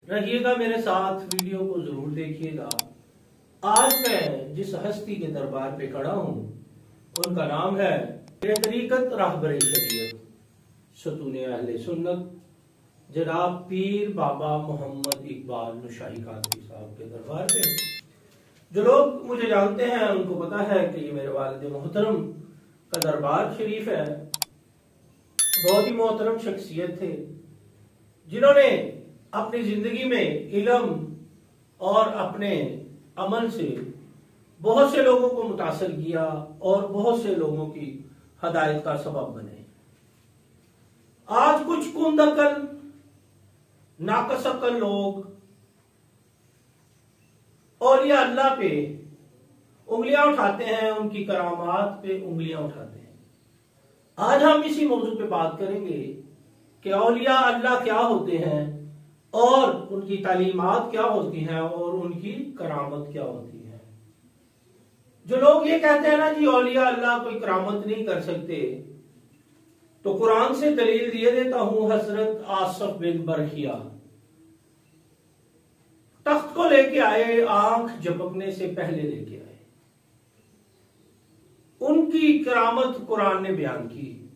रहिएगा मेरे साथ, वीडियो को जरूर देखिएगा। आज मैं जिस हस्ती के दरबार पे खड़ा हूँ उनका नाम है मेरे तरीकत राहबरे शरीयत सतूने अहले सुन्नत जनाब पीर बाबा मोहम्मद इकबाल नुशाही कादरी साहब के दरबार पे। जो लोग मुझे जानते हैं उनको पता है कि ये मेरे वालिद मोहतरम का दरबार शरीफ है। बहुत ही मोहतरम शख्सियत थे जिन्होंने अपनी जिंदगी में इल्म और अपने अमल से बहुत से लोगों को मुतासर किया और बहुत से लोगों की हदायत का सबब बने। आज कुछ कुंदकल नाकसकल लोग औलिया अल्लाह पे उंगलियां उठाते हैं, उनकी करामात पे उंगलियां उठाते हैं। आज हम इसी मौजू पे बात करेंगे कि औलिया अल्लाह क्या होते हैं और उनकी तालीमात क्या होती हैं और उनकी करामत क्या होती है। जो लोग ये कहते हैं ना जी औलिया अल्लाह कोई करामत नहीं कर सकते, तो कुरान से दलील दिए देता हूं। हजरत आसफ बिन बरखिया तख्त को लेके आए, आंख झपकने से पहले लेके आए। उनकी करामत कुरान ने बयान की।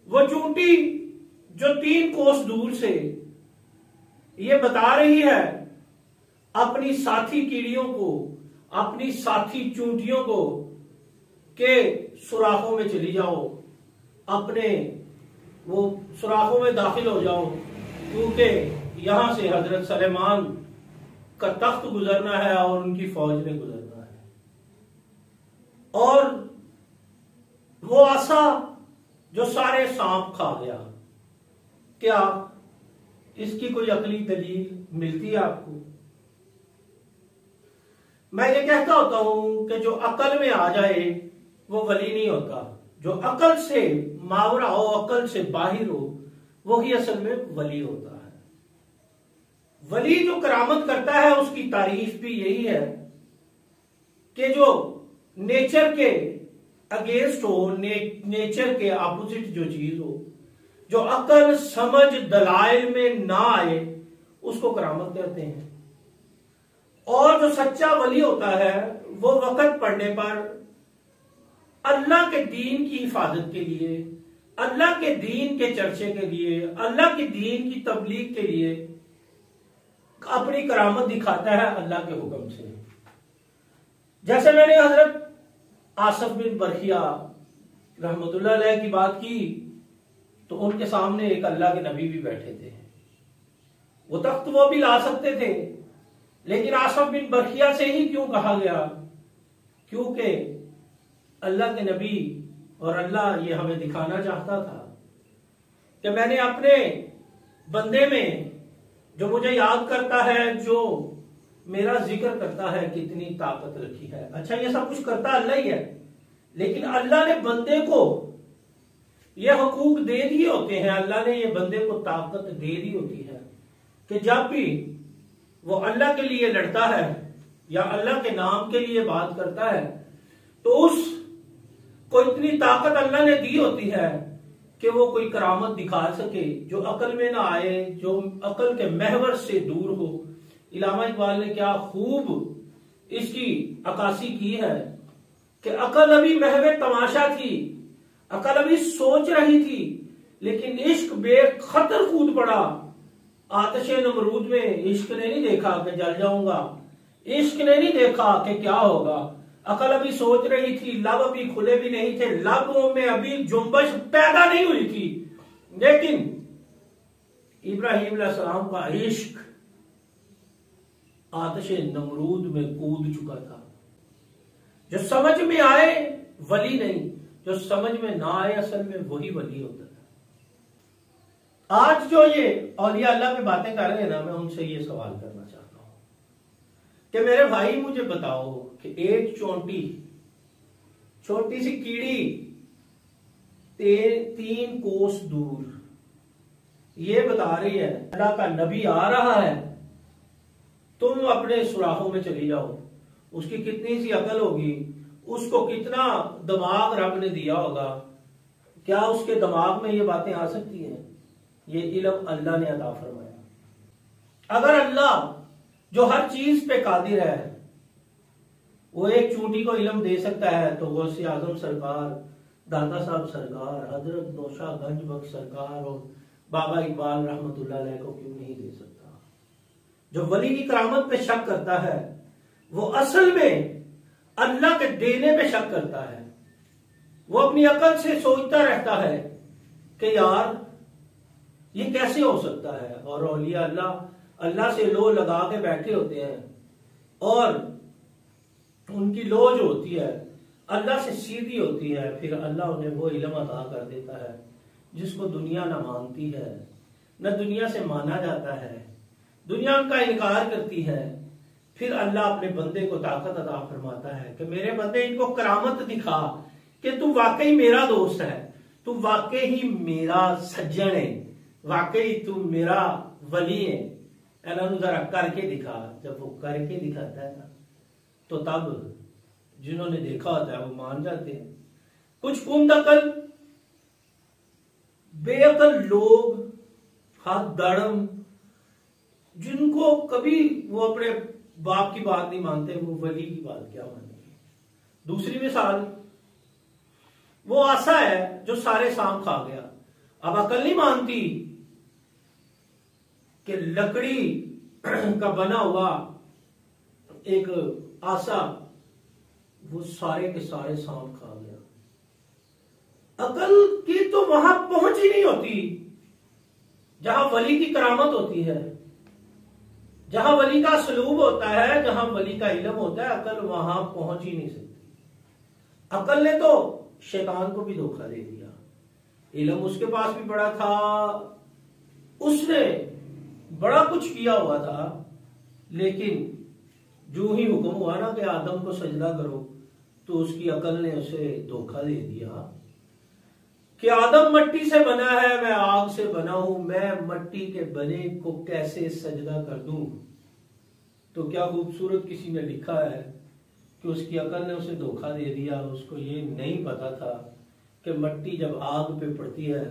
वो चूंटी जो 3 कोस दूर से ये बता रही है अपनी साथी कीड़ियों को, अपनी साथी चूंटियों को के सुराखों में चली जाओ, अपने वो सुराखों में दाखिल हो जाओ, क्योंकि यहां से हजरत सलेमान का तख्त गुजरना है और उनकी फौज ने गुजरना है। और वो आसा जो सारे सांप खा गया, क्या इसकी कोई अकली दलील मिलती है आपको? मैं ये कहता होता हूं कि जो अकल में आ जाए वो वली नहीं होता। जो अकल से मावरा हो, अकल से बाहिर हो, वही असल में वली होता है। वली जो करामत करता है उसकी तारीफ भी यही है कि जो नेचर के अगेंस्ट हो, नेचर के अपोजिट जो चीज हो, जो अकल समझ दलाइल में ना आए, उसको करामत कहते हैं। और जो सच्चा वली होता है वो वक्त पड़ने पर अल्लाह के दीन की हिफाजत के लिए, अल्लाह के दीन के चर्चे के लिए, अल्लाह के दीन की तबलीग के लिए अपनी करामत दिखाता है अल्लाह के हुक्म से। जैसे मैंने हजरत आसफ बिन बरखिया रहमतुल्लाह अलैह की बात की, तो उनके सामने एक अल्लाह के नबी भी बैठे थे। वो तख्त वो भी ला सकते थे, लेकिन आसफ बिन बरखिया से ही क्यों कहा गया? क्योंकि अल्लाह के नबी और अल्लाह ये हमें दिखाना चाहता था कि मैंने अपने बंदे में जो मुझे याद करता है, जो मेरा जिक्र करता है, कितनी ताकत रखी है। अच्छा, ये सब कुछ करता अल्लाह ही है, लेकिन अल्लाह ने बंदे को ये हकूक दे दिए होते हैं, अल्लाह ने ये बंदे को ताकत दे दी होती है कि जब भी वो अल्लाह के लिए लड़ता है या अल्लाह के नाम के लिए बात करता है, तो उस को इतनी ताकत अल्लाह ने दी होती है कि वो कोई करामत दिखा सके जो अकल में ना आए, जो अकल के महवर से दूर हो। इलामा इकबाल ने क्या खूब इसकी अक्कासी की है कि अकल अभी महवे तमाशा थी, अकल अभी सोच रही थी, लेकिन इश्क बेखतर कूद पड़ा आतिशे नमरूद में। इश्क ने नहीं देखा कि जल जाऊंगा, इश्क ने नहीं देखा कि क्या होगा। अकल अभी सोच रही थी, लब अभी खुले भी नहीं थे, लबों में अभी जुम्बश पैदा नहीं हुई थी, लेकिन इब्राहिम अलैहिस्सलाम का इश्क आतिशे नमरूद में कूद चुका था। जो समझ में आए वली नहीं, जो समझ में ना आए असल में वही वली होता है। आज जो ये औलिया अल्लाह पे बातें कर रहे हैं ना, मैं उनसे ये सवाल करना चाहता हूं कि मेरे भाई मुझे बताओ कि एक छोटी सी कीड़ी 3 कोस दूर ये बता रही है अल्लाह का नबी आ रहा है, तुम अपने सुराखों में चली जाओ। उसकी कितनी सी अकल होगी, उसको कितना दिमाग रब ने दिया होगा, क्या उसके दिमाग में ये बातें आ सकती हैं? ये इल्म अल्लाह ने अता फरमाया। अगर अल्लाह जो हर चीज पे कादिर है वो एक चूंटी को इल्म दे सकता है तो गौसे आजम सरकार, दादा साहब सरकार, हजरत नौशा गंज बख्श सरकार और बाबा इकबाल रहमतुल्लाह अलैह को क्यों नहीं दे सकता? जो वली की करामत पे शक करता है वो असल में अल्लाह के देने पे शक करता है। वो अपनी अकल से सोचता रहता है कि यार ये कैसे हो सकता है। और औलिया अल्लाह से लो लगा के बैठे होते हैं और उनकी लो जो होती है अल्लाह से सीधी होती है, फिर अल्लाह उन्हें वो इल्म अता कर देता है जिसको दुनिया ना मानती है, न दुनिया से माना जाता है, दुनिया उनका इनकार करती है। फिर अल्लाह अपने बंदे को ताकत अता फरमाता है कि मेरे बंदे इनको करामत दिखा कि तू वाकई मेरा दोस्त है, तू वाकई ही मेरा सज्जन है, वाकई तू मेरा वली है, ऐलान जरा करके दिखा। जब वो करके दिखाता है ना तो तब जिन्होंने देखा होता है वो मान जाते हैं। कुछ कुंदकल बेअकल लोग, हाथ दाड़म, जिनको कभी वो अपने बाप की बात नहीं मानते, वो वली की बात क्या मानेंगे। दूसरी मिसाल, वो आसा है जो सारे सांप खा गया। अब अकल नहीं मानती कि लकड़ी का बना हुआ एक आसा वो सारे के सारे सांप खा गया। अकल की तो वहां पहुंच ही नहीं होती जहां वली की करामत होती है, जहां वली का सलूब होता है, जहां वली का इल्म होता है। अकल वहां पहुंच ही नहीं सकती। अकल ने तो शैतान को भी धोखा दे दिया। इल्म उसके पास भी बड़ा था, उसने बड़ा कुछ किया हुआ था, लेकिन जो ही हुक्म हुआ ना कि आदम को सजदा करो तो उसकी अकल ने उसे धोखा दे दिया कि आदम मट्टी से बना है, मैं आग से बना हूं, मैं मट्टी के बने को कैसे सजदा कर दूं। तो क्या खूबसूरत किसी ने लिखा है कि उसकी अकल ने उसे धोखा दे दिया। उसको ये नहीं पता था कि मट्टी जब आग पे पड़ती है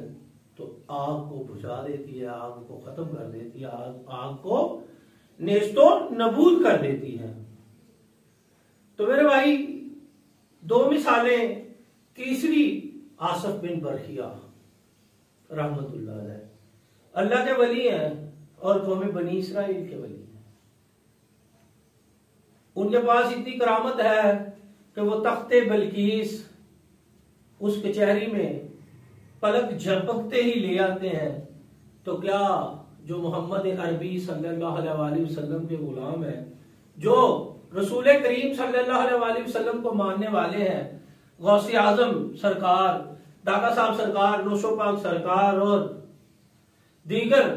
तो आग को बुझा देती है, आग को खत्म कर देती है, आग को नेस्तो नबूद कर देती है। तो मेरे भाई दो मिसालें। तीसरी आसफ बिन बरखिया रहमतुल्लाह अलैह, अल्लाह के वली हैं और कौम बनी इसराइल के वली हैं। उनके पास इतनी करामत है कि वो तख्ते बल्कीस उस कचहरी में पलक झपकते ही ले आते हैं। तो क्या जो मोहम्मद अरबी सल्लल्लाहु अलैहि वसल्लम के गुलाम है, जो रसूल करीम सल्लल्लाहु अलैहि वसल्लम को मानने वाले हैं, गौसे आजम सरकार, दादा साहब सरकार, नौशो पाक सरकार और दीगर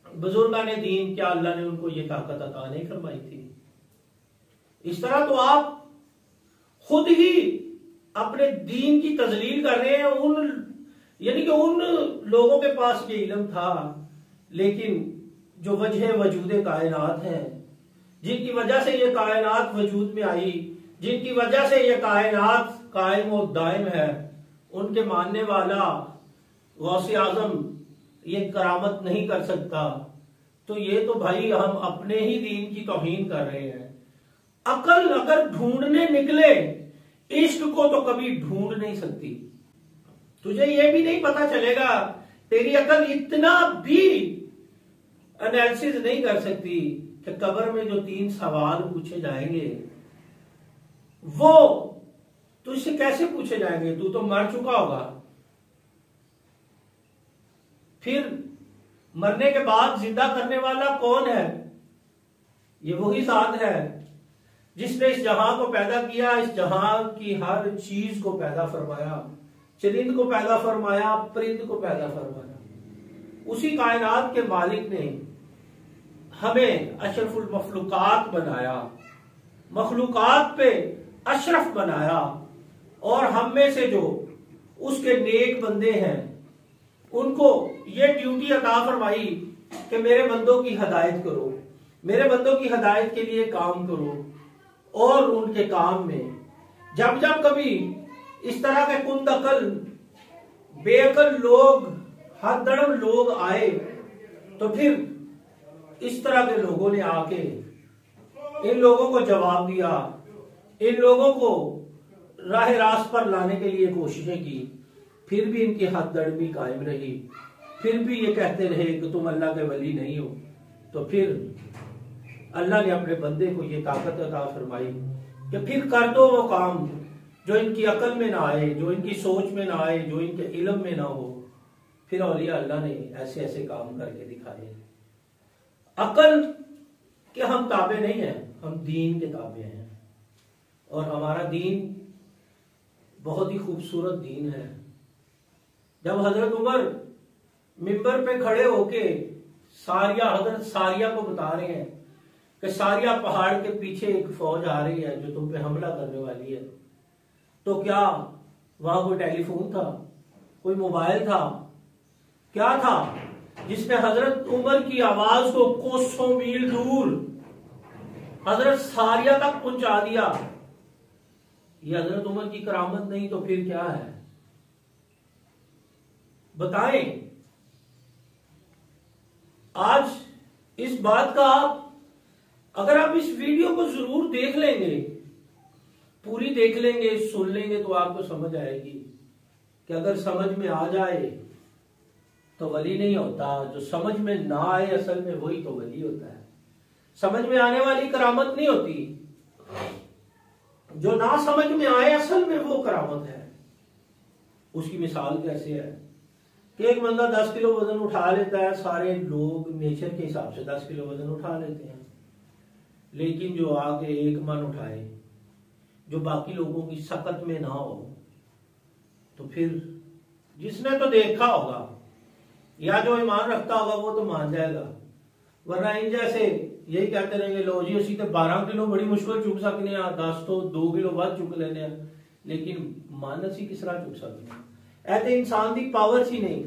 बुजुर्गान दीन, क्या अल्लाह ने उनको ये ताकत अता नहीं फरमाई थी? इस तरह तो आप खुद ही अपने दीन की तजलील कर रहे हैं। यानी कि उन लोगों के पास ये इल्म था, लेकिन जो वजह वजूद कायनात है, जिनकी वजह से ये कायनात वजूद में आई, जिनकी वजह से ये कायनात कायम और दायम है, उनके मानने वाला गौसे आजम ये करामत नहीं कर सकता। तो ये तो भाई हम अपने ही दीन की तौहीन कर रहे हैं। अकल अगर ढूंढने निकले, इश्क को तो कभी ढूंढ नहीं सकती। तुझे ये भी नहीं पता चलेगा, तेरी अकल इतना भी एनालिसिस नहीं कर सकती कि कब्र में जो 3 सवाल पूछे जाएंगे वो तुझसे कैसे पूछे जाएंगे। तू तो मर चुका होगा। फिर मरने के बाद जिंदा करने वाला कौन है? ये वही ज़ात है जिसने इस जहां को पैदा किया, इस जहां की हर चीज को पैदा फरमाया, चरिंद को पैदा फरमाया, परिंद को पैदा फरमाया। उसी कायनात के मालिक ने हमें अशरफुल मखलूकात बनाया, मखलूकात पे अशरफ बनाया, और हम में से जो उसके नेक बंदे हैं उनको ये ड्यूटी अता फरमाई कि मेरे बंदों की हदायत करो, मेरे बंदों की हदायत के लिए काम करो। और उनके काम में जब जब कभी इस तरह के कुंदकल बेअकल लोग, हदड़म लोग आए, तो फिर इस तरह के लोगों ने आके इन लोगों को जवाब दिया, इन लोगों को राह रास्त पर लाने के लिए कोशिशें की, फिर भी इनकी हथदड़मी कायम रही, फिर भी ये कहते रहे कि तुम अल्लाह के वली नहीं हो। तो फिर अल्लाह ने अपने बंदे को ये ताकत अता फरमाई कि फिर कर दो वो काम जो इनकी अकल में ना आए, जो इनकी सोच में ना आए, जो इनके इल्म में ना हो। फिर औलिया अल्लाह ने ऐसे ऐसे काम करके दिखाए। अकल के हम ताबे नहीं हैं, हम दीन के ताबे हैं। और हमारा दीन बहुत ही खूबसूरत दीन है। जब हजरत उमर मिंबर पे खड़े होके हजरत सारिया को बता रहे हैं कि सारिया पहाड़ के पीछे एक फौज आ रही है जो तुम पे हमला करने वाली है, तो क्या वहां कोई टेलीफोन था, कोई मोबाइल था, क्या था जिसने हजरत उमर की आवाज को कोसों मील दूर हजरत सारिया तक पहुंचा दिया? ये हजरत उमर की करामत नहीं तो फिर क्या है? बताएं। आज इस बात का अगर आप इस वीडियो को जरूर देख लेंगे, पूरी देख लेंगे, सुन लेंगे, तो आपको समझ आएगी कि अगर समझ में आ जाए तो वली नहीं होता, जो समझ में ना आए असल में वही तो वली होता है। समझ में आने वाली करामत नहीं होती, जो ना समझ में आए असल में वो करामत है। उसकी मिसाल कैसे है कि एक बंदा 10 किलो वजन उठा लेता है, सारे लोग नेचर के हिसाब से 10 किलो वजन उठा लेते हैं, लेकिन जो आगे 1 मन उठाए, जो बाकी लोगों की सकत में ना हो, तो फिर जिसने तो देखा होगा या जो ईमान रखता होगा वो तो मान जाएगा। वरना इन जैसे यही कहते रहेंगे, लो जी असी तो 12 किलो बड़ी मुश्किल चुक सकने, 10 तो 2 किलो वध चुक लेने, लेकिन मन असी किस तरह चुक सकते? ऐसे इंसान की पावर सी नहीं।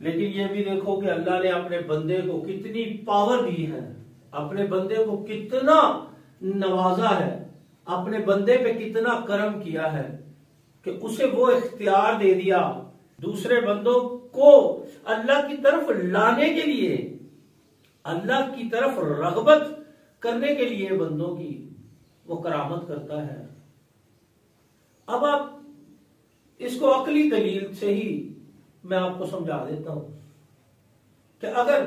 लेकिन ये भी देखो कि अल्लाह ने अपने बंदे को कितनी पावर दी है, अपने बंदे को कितना नवाजा है, अपने बंदे पे कितना करम किया है कि उसे वो इख्तियार दे दिया दूसरे बंदों को अल्लाह की तरफ लाने के लिए, अल्लाह की तरफ रगबत करने के लिए बंदों की वो करामत करता है। अब आप इसको अकली दलील से ही मैं आपको समझा देता हूं कि अगर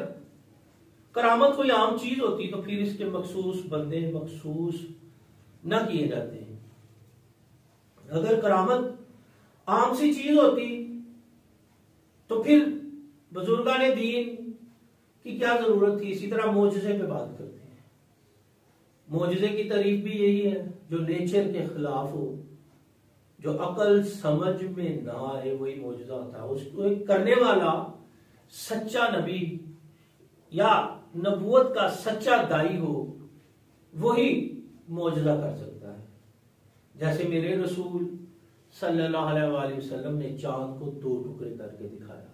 करामत कोई आम चीज होती तो फिर इसके मखसूस बंदे मखसूस न किए जाते हैं। अगर करामत आम सी चीज होती तो फिर बुजुर्गान दीन की क्या जरूरत थी? इसी तरह मोजज़े पे बात करते हैं। मोजज़े की तारीफ भी यही है जो नेचर के खिलाफ हो, जो अकल समझ में ना आए, वही मोजज़ा होता है। उसको एक करने वाला सच्चा नबी या नबूवत का सच्चा दाई हो, वही मोजज़ा कर सकता है। जैसे मेरे रसूल सल्लल्लाहु अलैहि वसल्लम ने चांद को 2 टुकड़े करके दिखाया,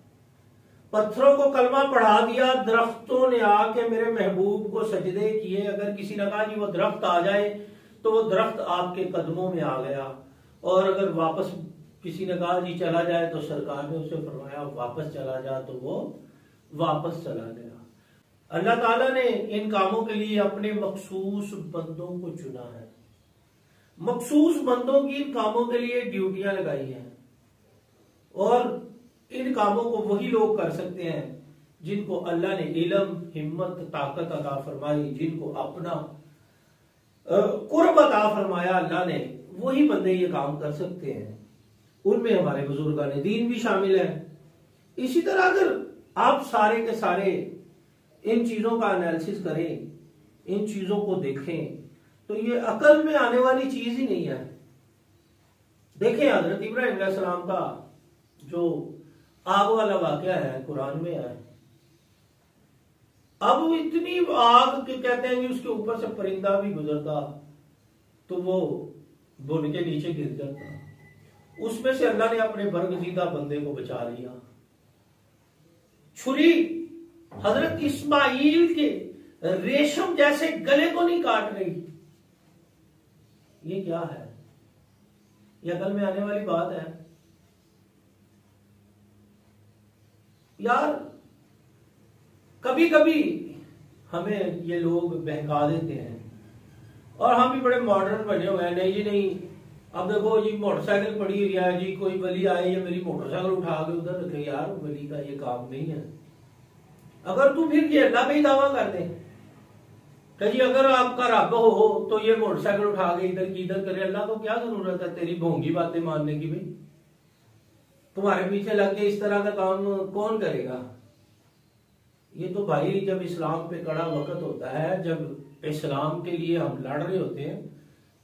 पत्थरों को कलमा पढ़ा दिया, दरख्तों ने आके मेरे महबूब को सजदे किए। अगर किसी ने कहा जी वो दरख्त आ जाए तो वो दरख्त आपके कदमों में आ गया, और अगर वापस किसी ने कहा जी चला जाए तो सरकार ने उसे फरमाया वापस चला जा, तो वो वापस चला गया। अल्लाह ताला ने इन कामों के लिए अपने मखसूस बंदों को चुना है, मखसूस बंदों की इन कामों के लिए ड्यूटियां लगाई हैं, और इन कामों को वही लोग कर सकते हैं जिनको अल्लाह ने इल्म, हिम्मत, ताकत अता फरमाई, जिनको अपना कुर्ब अता फरमाया अल्लाह ने, वही बंदे ये काम कर सकते हैं। उनमें हमारे बुजुर्गान दीन भी शामिल है। इसी तरह अगर आप सारे के सारे इन चीजों का एनालिसिस करें, इन चीजों को देखें, तो ये अकल में आने वाली चीज ही नहीं है। देखें हजरत इब्राहिम अलैहिस्सलाम का जो आग वाला वाकया है, कुरान में है। अब वो इतनी आग के कहते हैं कि उसके ऊपर से परिंदा भी गुजरता तो वो बुन के नीचे गिर जाता। उसमें से अल्लाह ने अपने बरगजीदा बंदे को बचा लिया। छुरी हजरत इस्माइल के रेशम जैसे गले को नहीं काट रही। ये क्या है? ये अकल में आने वाली बात है यार। कभी कभी हमें ये लोग बहका देते हैं और हम भी बड़े मॉडर्न बने हुए हैं। नहीं जी नहीं, अब देखो जी मोटरसाइकिल पड़ी हुई है जी, कोई वली आए या मेरी मोटरसाइकिल उठा के उधर रखे, यार वली का ये काम नहीं है। अगर तू फिर ये अल्लाह पे ही दावा कर दे कि जी अगर आपका रब हो तो ये मोटरसाइकिल उठा के इधर की इधर करे, अल्लाह को क्या जरूरत है तेरी भोंगी बातें मानने की? भाई तुम्हारे पीछे लग के इस तरह का काम कौन करेगा? ये तो भाई जब इस्लाम पे कड़ा वक्त होता है, जब इस्लाम के लिए हम लड़ रहे होते हैं,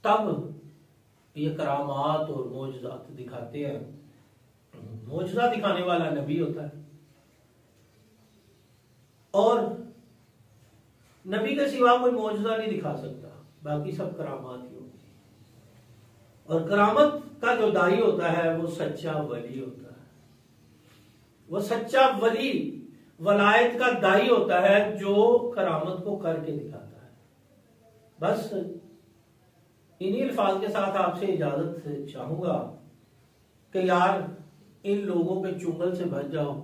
तब ये करामात और मोजज़ात दिखाते हैं। मोजज़ा दिखाने वाला नबी होता है और नबी के सिवा कोई मोजज़ा नहीं दिखा सकता, बाकी सब करामात ही होती है। और करामत का जो दाई होता है वो सच्चा वली होता है। वो सच्चा वली वलायत का दाई होता है जो करामत को करके दिखाता है। बस इन्हीं अल्फाज के साथ आपसे इजाजत चाहूंगा कि यार इन लोगों के चुंगल से बच जाओ,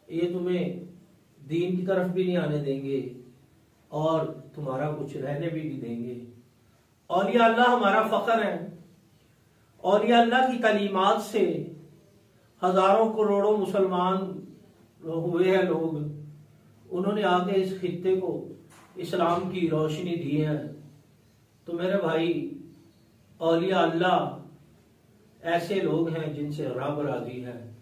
ये तुम्हें दीन की तरफ भी नहीं आने देंगे और तुम्हारा कुछ रहने भी नहीं देंगे। औलिया अल्लाह हमारा फख्र है। औलिया अल्लाह की तालीमात से हजारों करोड़ों मुसलमान हुए हैं लोग, उन्होंने आके इस खित्ते को इस्लाम की रोशनी दी है। तो मेरे भाई औलिया अल्लाह ऐसे लोग हैं जिनसे रब राजी है।